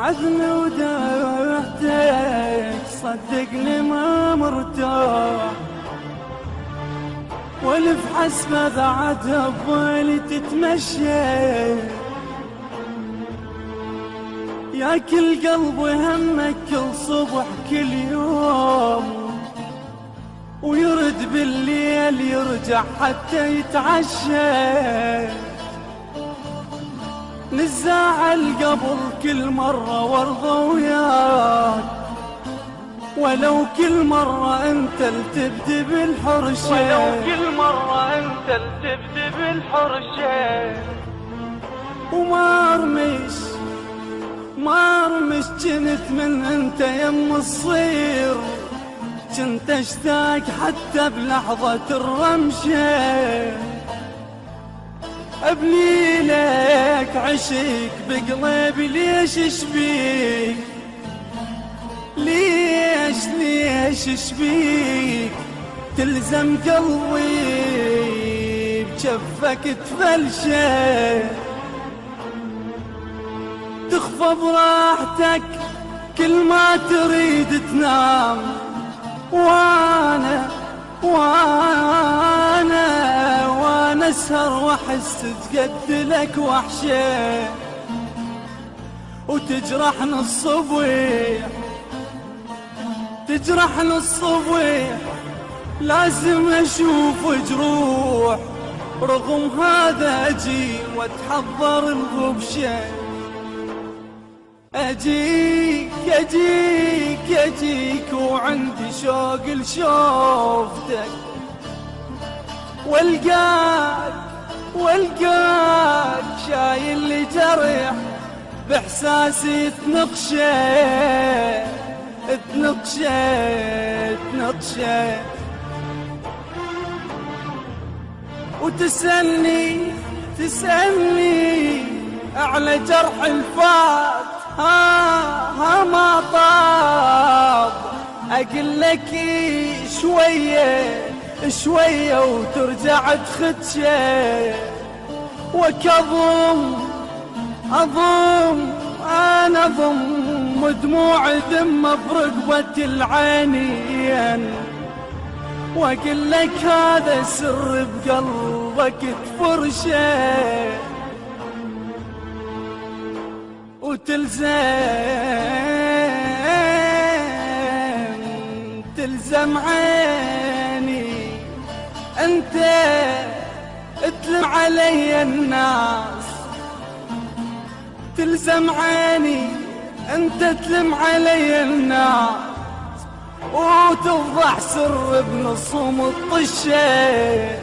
عذني ودعوتك صدقني ما مرتاح، والف حسبة بعدها بويلي تتمشى، يا كل قلب همك كل صبح كل يوم، ويرد بالليل يرجع حتى يتعشى، نزاعل قبل كل مرة وارضى وياك، ولو كل مرة انت التبدي بالحرشة، ولو كل مرة انت التبدي بالحرشة، وما ارمش جنت من انت يم الصير، كنت اشتاق حتى بلحظة الرمشة، ابني لك عشق بقلبي ليش اشبيك، ليش اشبيك، تلزم قلبي بجفك تفلشه، تخفى براحتك كل ما تريد تنام، وانا اسهر واحس تقتلك وحشه، وتجرحني الصبح لازم اشوف جروح، رغم هذا اجي واتحضر الغبشه، اجيك وعندي شوق لشوفتك، والقاك شايل لي جرح باحساسي تنقشه، وتسألني على جرح الفات، ها ما طاب، اقول لك شوية وترجع تخدشه، وكظم أضم دموع ذمة برقبة العينين، واقول لك هذا سر بقلبك تفرشه، تلزم عيني انت تلم علي الناس، تلزم عيني انت تلم علي الناس، وتفضح سر بنصهم الطشه،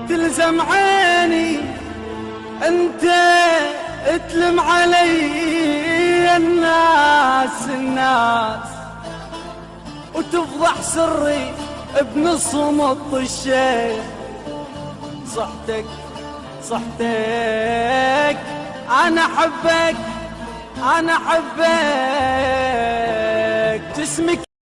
تلزم عيني انت تلم علي الناس، وتفضح سري بنصهم الطشه، صحتك انا احبك جسمك